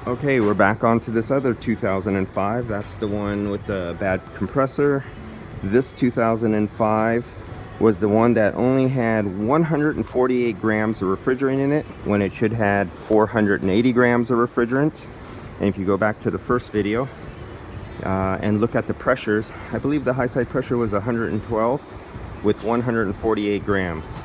Okay, we're back onto this other 2005. That's the one with the bad compressor. This 2005 was the one that only had 148 grams of refrigerant in it when it should had 480 grams of refrigerant. And if you go back to the first video and look at the pressures, I believe the high side pressure was 112 with 148 grams.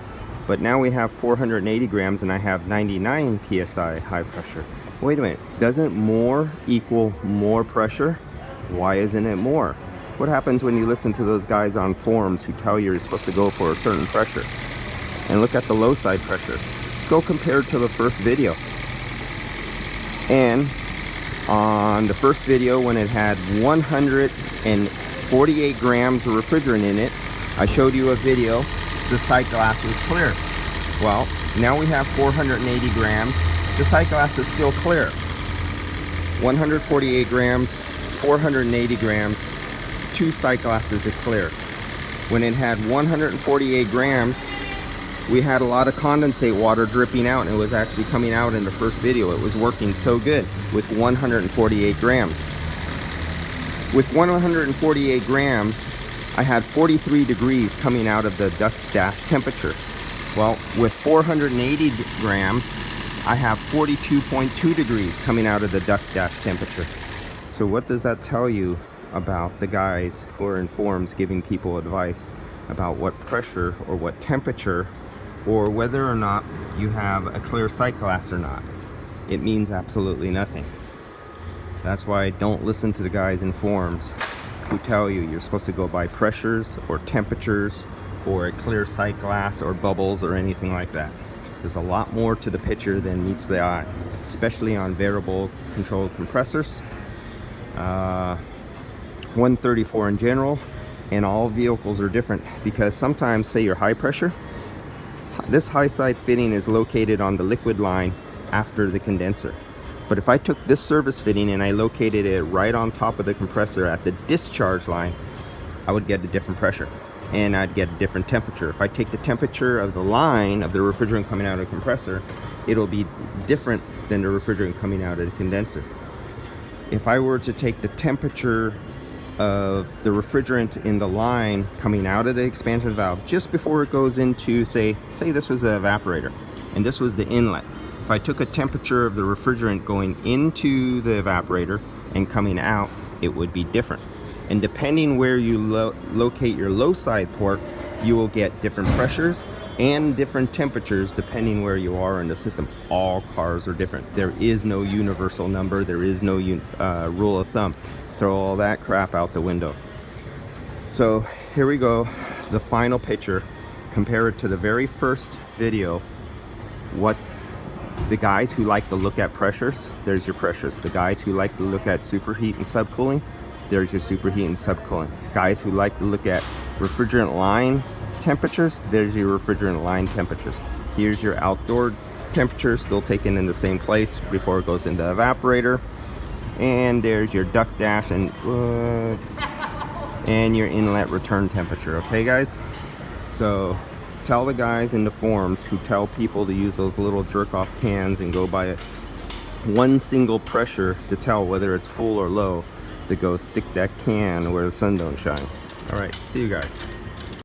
But now we have 480 grams and I have 99 psi high pressure. Wait a minute, doesn't more equal more pressure? Why isn't it more? What happens when you listen to those guys on forums who tell you you're supposed to go for a certain pressure? And look at the low side pressure. Go compare it to the first video. And on the first video, when it had 148 grams of refrigerant in it, I showed you a video, the sight glass was clear. Well, now we have 480 grams. The sight glass is still clear. 148 grams, 480 grams, two sight glasses are clear. When it had 148 grams, we had a lot of condensate water dripping out, and it was actually coming out in the first video. It was working so good with 148 grams. With 148 grams, I had 43 degrees coming out of the duct dash temperature. Well, with 480 grams, I have 42.2 degrees coming out of the duct dash temperature. So what does that tell you about the guys who are in forums giving people advice about what pressure or what temperature or whether or not you have a clear sight glass or not? It means absolutely nothing. That's why I don't listen to the guys in forums who tell you you're supposed to go by pressures or temperatures or a clear sight glass or bubbles or anything like that. There's a lot more to the picture than meets the eye, especially on variable controlled compressors. 134 in general, and all vehicles are different because sometimes, say your high pressure, this high side fitting is located on the liquid line after the condenser. But if I took this service fitting and I located it right on top of the compressor at the discharge line, I would get a different pressure and I'd get a different temperature. If I take the temperature of the line of the refrigerant coming out of the compressor, it'll be different than the refrigerant coming out of the condenser. If I were to take the temperature of the refrigerant in the line coming out of the expansion valve just before it goes into, say this was the evaporator and this was the inlet. If I took a temperature of the refrigerant going into the evaporator and coming out, it would be different. And depending where you locate your low side port, you will get different pressures and different temperatures depending where you are in the system. All cars are different. There is no universal number. There is no rule of thumb. Throw all that crap out the window. So here we go, the final picture. Compare it to the very first video. What the guys who like to look at pressures, there's your pressures. The guys who like to look at superheat and subcooling, there's your superheat and subcooling. Guys who like to look at refrigerant line temperatures, there's your refrigerant line temperatures. Here's your outdoor temperatures, still taken in the same place before it goes into the evaporator. And there's your duct dash and your inlet return temperature. Okay guys, so tell the guys in the forums who tell people to use those little jerk off cans and go by one single pressure to tell whether it's full or low, to go stick that can where the sun don't shine. All right, see you guys.